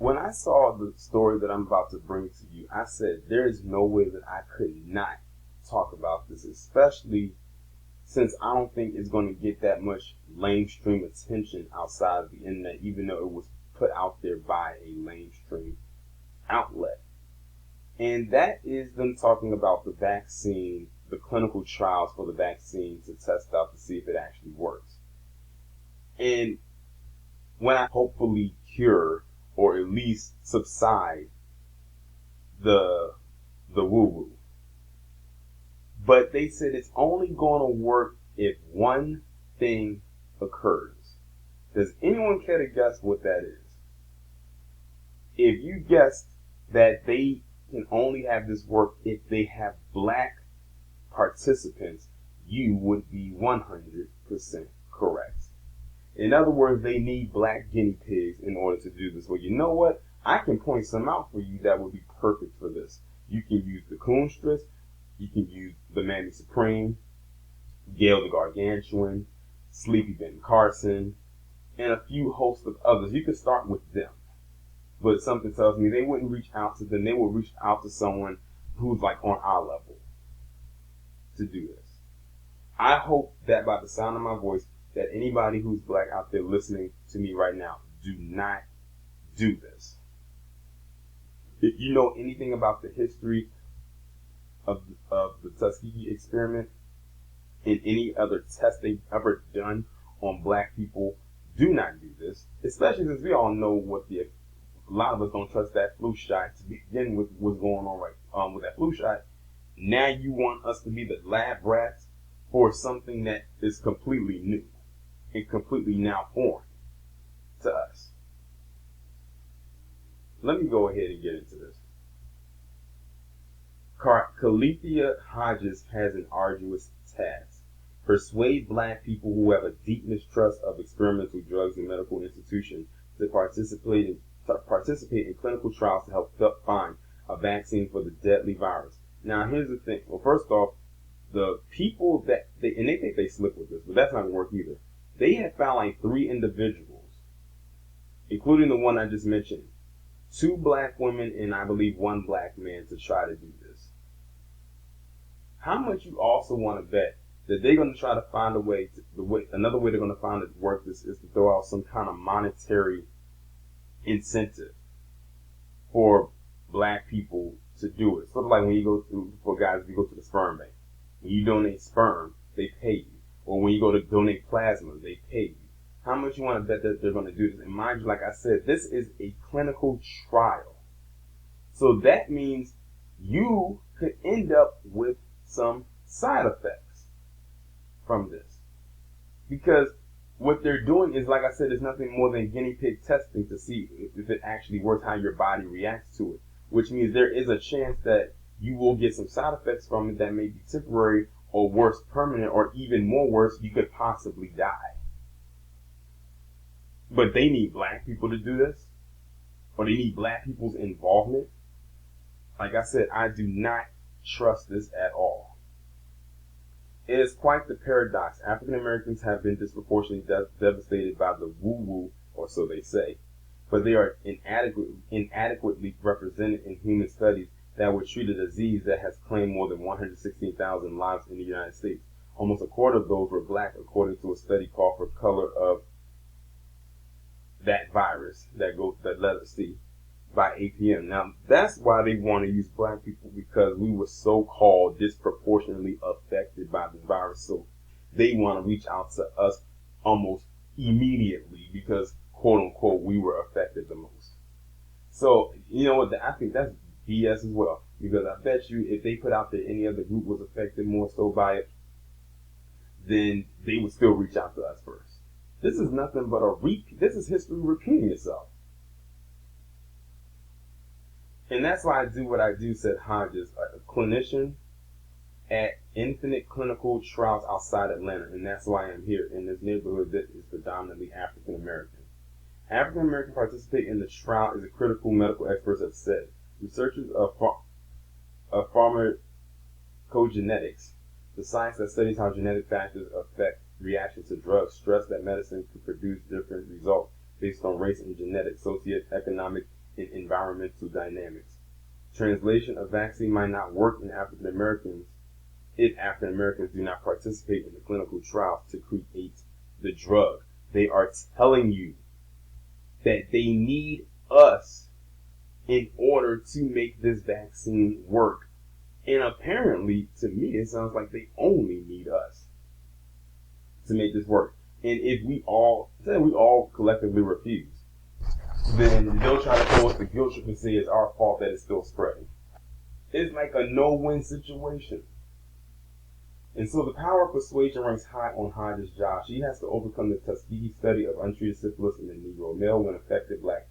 when I saw the story that I'm about to bring to you, I said there is no way that I could not talk about this, especially since I don't think it's going to get that much mainstream attention outside of the internet, even though it was put out there by a mainstream outlet. And that is them talking about the vaccine, the clinical trials for the vaccine to test out to see if it actually works. And when I hopefully cure or at least subside the woo-woo. But they said it's only going to work if one thing occurs. Does anyone care to guess what that is? If you guessed that they can only have this work if they have black participants, you would be 100% correct. In other words, they need black guinea pigs in order to do this. Well, you know what? I can point some out for you that would be perfect for this. You can use the Coonstress, you can use the Mammy Supreme, Gail the Gargantuan, Sleepy Ben Carson, and a few hosts of others. You could start with them. But something tells me they wouldn't reach out to them. They would reach out to someone who's like on our level to do this. I hope that by the sound of my voice, that anybody who's black out there listening to me right now, do not do this. If you know anything about the history of the Tuskegee experiment and any other test they've ever done on black people, do not do this. Especially since we all know what a lot of us don't trust that flu shot to begin with. What's going on right with that flu shot? Now you want us to be the lab rats for something that is completely new and completely now foreign to us. Let me go ahead and get into this. Calithia Hodges has an arduous task. Persuade black people who have a deep mistrust of experimental drugs and medical institutions to participate in clinical trials to help find a vaccine for the deadly virus. Now, here's the thing. Well, first off, the people that they think they slip with this, but that's not going to work either. They had found like 3 individuals, including the one I just mentioned, 2 black women and I believe 1 black man to try to do this. How much you also want to bet that they're going to try to find another way they're going to find to work this is to throw out some kind of monetary incentive for black people to do it. Sort of like when you go to, for guys, if you go to the sperm bank. When you donate sperm, they pay you. Or when you go to donate plasma, they pay you. How much you want to bet that they're going to do this? And mind you, like I said, this is a clinical trial. So that means you could end up with some side effects from this. Because what they're doing is, like I said, is nothing more than guinea pig testing to see if it actually works, how your body reacts to it. Which means there is a chance that you will get some side effects from it that may be temporary or worse, permanent, or even more worse, you could possibly die. But they need black people to do this, or they need black people's involvement. Like I said, I do not trust this at all. It is quite the paradox. African Americans have been disproportionately devastated by the woo-woo, or so they say, but they are inadequately represented in human studies that would treat a disease that has claimed more than 116,000 lives in the United States. Almost a quarter of those were black, according to a study called For Color of That Virus, that letter C, by APM. Now, that's why they want to use black people, because we were so-called disproportionately affected by this virus. So they want to reach out to us almost immediately because, quote-unquote, we were affected the most. So, you know what, I think that's BS as well, because I bet you if they put out that any other group was affected more so by it, then they would still reach out to us first. This is nothing but a repeat. This is history repeating itself. And that's why I do what I do, said Hodges, a clinician at Infinite Clinical Trials outside Atlanta. And that's why I'm here in this neighborhood that is predominantly African American. African American participate in the trial, as a critical medical experts have said. Researchers of pharmacogenetics, the science that studies how genetic factors affect reaction to drugs, stress that medicine could produce different results based on race and genetic, socioeconomic, in environmental dynamics. Translation: a vaccine might not work in African Americans if African Americans do not participate in the clinical trials to create the drug. They are telling you that they need us in order to make this vaccine work. And apparently, to me, it sounds like they only need us to make this work. And if we all collectively refuse, then they'll try to throw us the guilt trip and say it's our fault that it's still spreading. It's like a no-win situation. And so the power of persuasion ranks high on Hodges' job. She has to overcome the Tuskegee study of untreated syphilis in the Negro male when infected black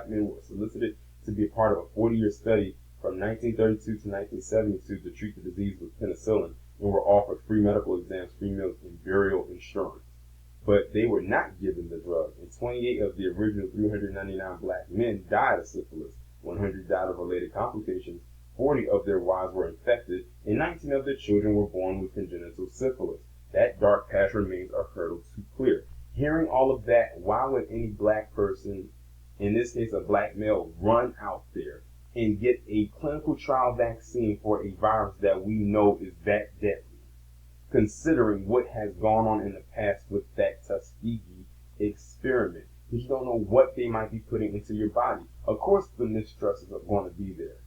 men were solicited to be a part of a 40-year study from 1932 to 1972 to treat the disease with penicillin and were offered free medical exams, free meals, and burial insurance. But they were not given the drug, and 28 of the original 399 black men died of syphilis. 100 died of related complications. 40 of their wives were infected, and 19 of their children were born with congenital syphilis. That dark past remains a hurdle to clear. Hearing all of that, why would any black person, in this case a black male, run out there and get a clinical trial vaccine for a virus that we know is that deadly, considering what has gone on in the past with that Tuskegee experiment? Because you don't know what they might be putting into your body. Of course, the mistrusts are going to be there.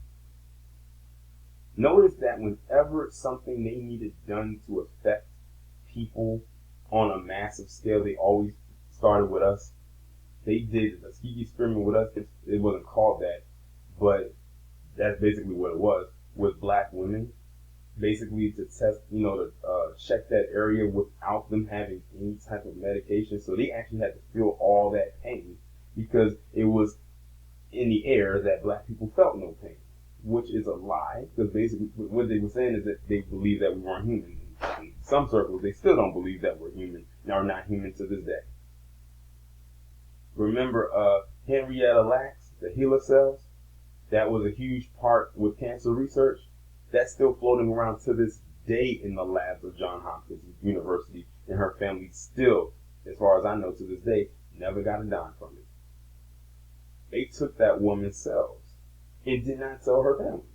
Notice that whenever something they needed done to affect people on a massive scale, they always started with us. They did the Tuskegee experiment with us. It wasn't called that, but that's basically what it was, with black women. Basically to test, to check that area without them having any type of medication. So they actually had to feel all that pain because it was in the air that black people felt no pain, which is a lie, because basically what they were saying is that they believe that we weren't human. In some circles, they still don't believe that we're human and are not human to this day. Remember Henrietta Lacks, the HeLa cells? That was a huge part with cancer research. That's still floating around to this day in the labs of Johns Hopkins University, and her family still, as far as I know to this day, never got a dime from it. They took that woman's cells and did not tell her family.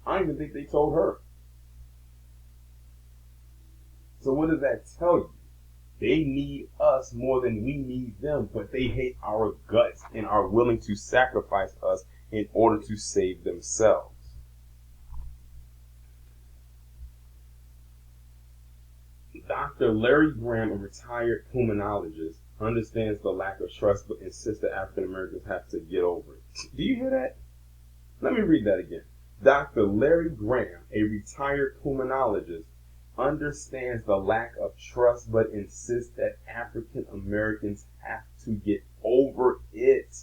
I don't even think they told her. So what does that tell you? They need us more than we need them, but they hate our guts and are willing to sacrifice us in order to save themselves. Dr. Larry Graham, a retired pulmonologist, understands the lack of trust but insists that African Americans have to get over it. Do you hear that? Let me read that again. Dr. Larry Graham, a retired pulmonologist, understands the lack of trust but insists that African Americans have to get over it.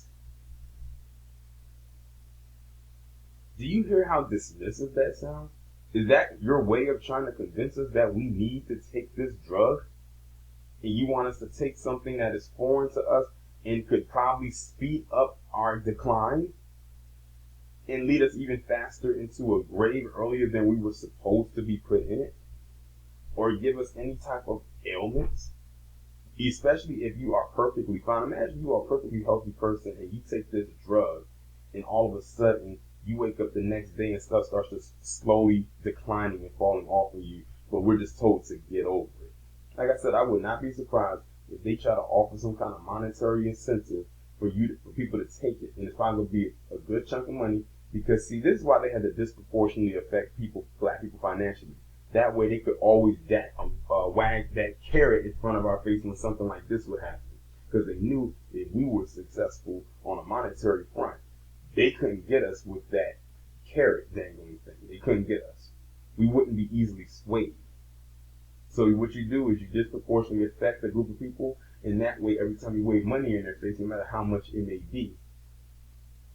Do you hear how dismissive that sounds? Is that your way of trying to convince us that we need to take this drug? And you want us to take something that is foreign to us and could probably speed up our decline and lead us even faster into a grave earlier than we were supposed to be put in it? Or give us any type of ailments? Especially if you are perfectly fine. Imagine you are a perfectly healthy person and you take this drug and all of a sudden you wake up the next day and stuff starts just slowly declining and falling off of you, but we're just told to get over it. Like I said, I would not be surprised if they try to offer some kind of monetary incentive for people to take it, and it's probably going to be a good chunk of money, because see, this is why they had to disproportionately affect black people financially. That way they could always wag that carrot in front of our face when something like this would happen, because they knew if we were successful on a monetary front, they couldn't get us with that carrot dangling thing. They couldn't get us. We wouldn't be easily swayed. So what you do is you disproportionately affect a group of people, and that way every time you wave money in their face, no matter how much it may be,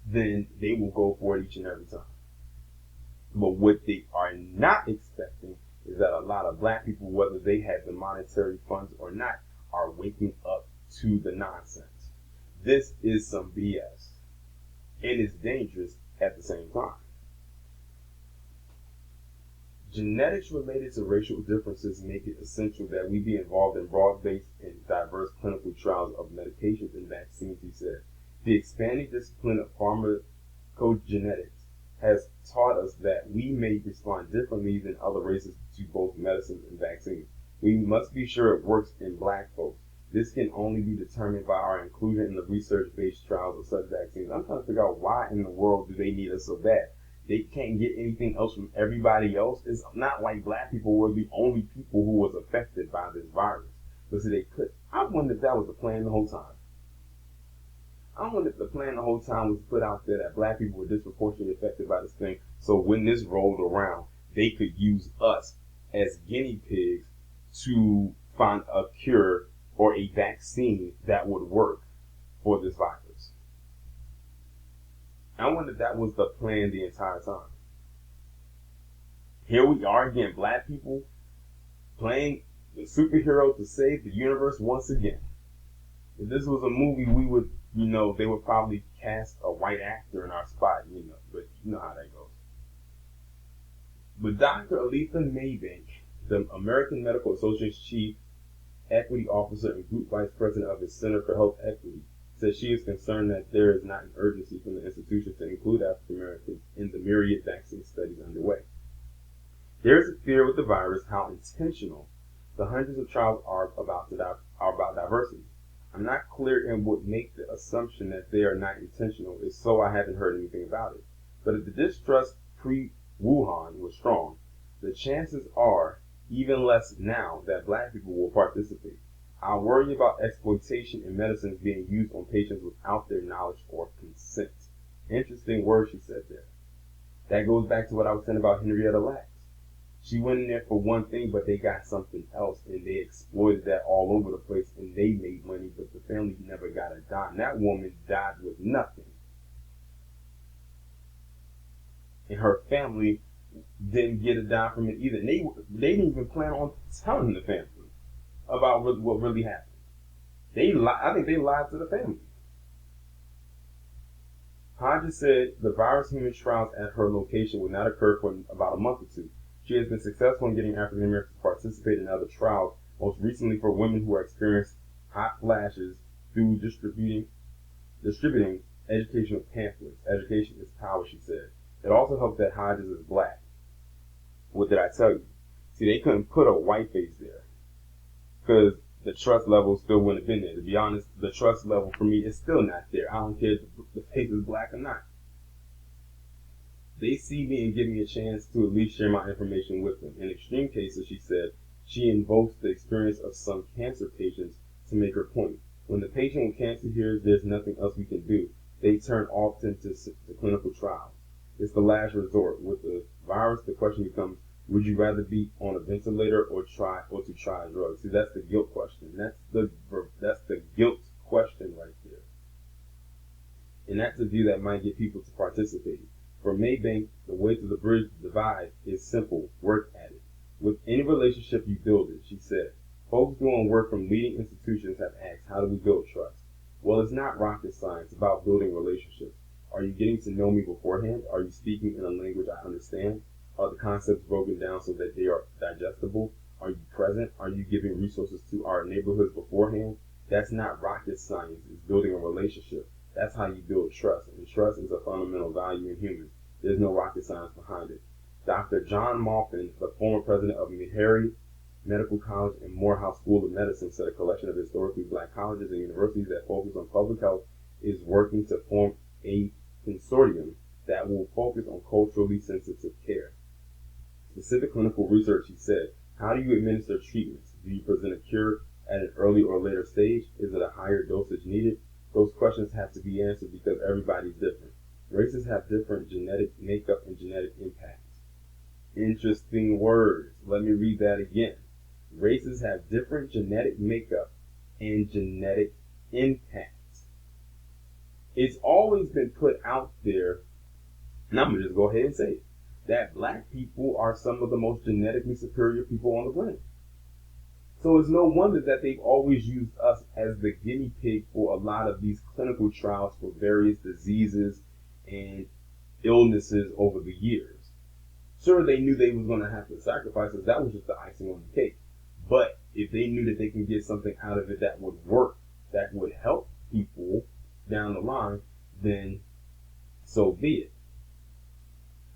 then they will go for it each and every time. But what they are not expecting is that a lot of black people, whether they have the monetary funds or not, are waking up to the nonsense. This is some BS. And it's dangerous at the same time. Genetics related to racial differences make it essential that we be involved in broad-based and diverse clinical trials of medications and vaccines, he said. The expanding discipline of pharmacogenetics has taught us that we may respond differently than other races to both medicines and vaccines. We must be sure it works in black folks. This can only be determined by our inclusion in the research-based trials of such vaccines. I'm trying to figure out why in the world do they need us so bad? They can't get anything else from everybody else. It's not like black people were the only people who was affected by this virus. But see, they could. I wonder if that was the plan the whole time. I wonder if the plan the whole time was put out there that black people were disproportionately affected by this thing. So when this rolled around, they could use us as guinea pigs to find a cure or a vaccine that would work for this virus. I wonder if that was the plan the entire time. Here we are again, black people playing the superhero to save the universe once again. If this was a movie, we would, they would probably cast a white actor in our spot, but you know how that goes. But Dr. Aletha Maybank, the American Medical Association's chief equity officer and group vice president of the Center for Health Equity, says she is concerned that there is not an urgency from the institution to include African Americans in the myriad vaccine studies underway. There is a fear with the virus how intentional the hundreds of trials are about diversity. I'm not clear in what makes the assumption that they are not intentional. If so, I haven't heard anything about it. But if the distrust pre-Wuhan was strong, the chances are even less now that black people will participate. I worry about exploitation in medicines being used on patients without their knowledge or consent. Interesting word she said there. That goes back to what I was saying about Henrietta Lacks. She went in there for one thing, but they got something else, and they exploited that all over the place, and they made money, but the family never got a dime. That woman died with nothing. And her family didn't get a dime from it either. And they didn't even plan on telling the family about what really happened. I think they lied to the family. Hodges said the virus human trials at her location would not occur for about a month or two. She has been successful in getting African Americans to participate in other trials, most recently for women who experienced hot flashes through distributing educational pamphlets. Education is power, she said. It also helped that Hodges is black. What did I tell you? See, they couldn't put a white face there because the trust level still wouldn't have been there. To be honest, the trust level for me is still not there. I don't care if the face is black or not. They see me and give me a chance to at least share my information with them. In extreme cases, she said, she invokes the experience of some cancer patients to make her point. When the patient with cancer hears there's nothing else we can do, they turn often to clinical trials. It's the last resort. With the virus, the question becomes, would you rather be on a ventilator or to try a drug? See, that's the guilt question. That's the guilt question right there. And that's a view that might get people to participate. For Maybank, the way to bridge the divide is simple: work at it. With any relationship, you build it, she said. Folks doing work from leading institutions have asked, how do we build trust? Well, it's not rocket science, it's about building relationships. Are you getting to know me beforehand? Are you speaking in a language I understand? Are the concepts broken down so that they are digestible? Are you present? Are you giving resources to our neighborhoods beforehand? That's not rocket science, it's building a relationship. That's how you build trust, and trust is a fundamental value in humans. There's no rocket science behind it. Dr. John Maupin, the former president of Meharry Medical College and Morehouse School of Medicine, said a collection of historically black colleges and universities that focus on public health is working to form a consortium that will focus on culturally sensitive care. Specific clinical research, he said. How do you administer treatments? Do you present a cure at an early or later stage? Is it a higher dosage needed? Those questions have to be answered because everybody's different. Races have different genetic makeup and genetic impacts. Interesting words. Let me read that again. Races have different genetic makeup and genetic impacts. It's always been put out there, and I'm going to just go ahead and say it, that black people are some of the most genetically superior people on the planet. So it's no wonder that they've always used us as the guinea pig for a lot of these clinical trials for various diseases and illnesses over the years. Sure, they knew they was going to have to sacrifice us. That was just the icing on the cake. But if they knew that they can get something out of it that would work, that would help people, down the line, then so be it.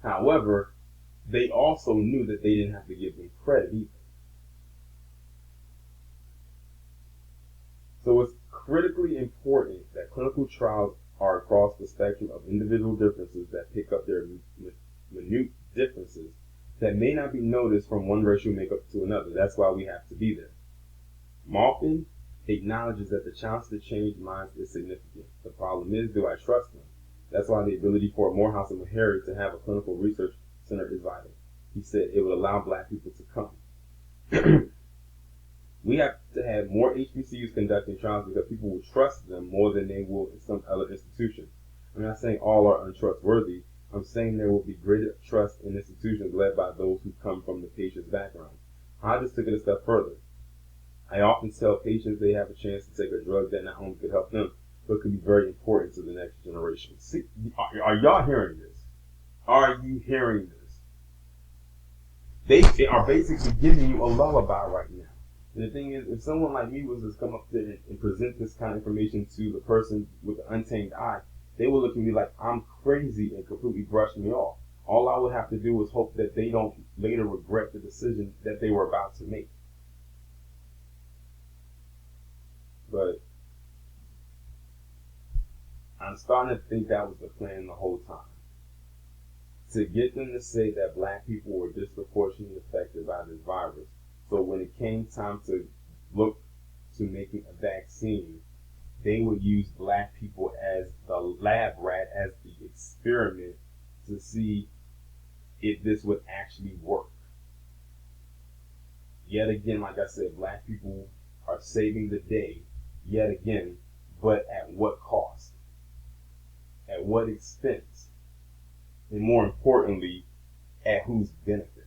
However, they also knew that they didn't have to give them credit either. So it's critically important that clinical trials are across the spectrum of individual differences that pick up their minute differences that may not be noticed from one racial makeup to another. That's why we have to be there. Malkin acknowledges that the challenge to change minds is significant. The problem is, do I trust them? That's why the ability for Morehouse and Meharry to have a clinical research center is vital. He said it would allow black people to come. We have to have more HBCUs conducting trials because people will trust them more than they will in some other institutions. I'm not saying all are untrustworthy. I'm saying there will be greater trust in institutions led by those who come from the patient's background. I just took it a step further. I often tell patients they have a chance to take a drug that not only could help them, but could be very important to the next generation. See, are y'all hearing this? Are you hearing this? They are basically giving you a lullaby right now. And the thing is, if someone like me was to come up there and present this kind of information to the person with the untamed eye, they would look at me like I'm crazy and completely brush me off. All I would have to do is hope that they don't later regret the decision that they were about to make. But I'm starting to think that was the plan the whole time. To get them to say that black people were disproportionately affected by this virus. So when it came time to look to making a vaccine, they would use black people as the lab rat, as the experiment to see if this would actually work. Yet again, like I said, black people are saving the day, yet again, but at what cost? At what expense? And more importantly, at whose benefit?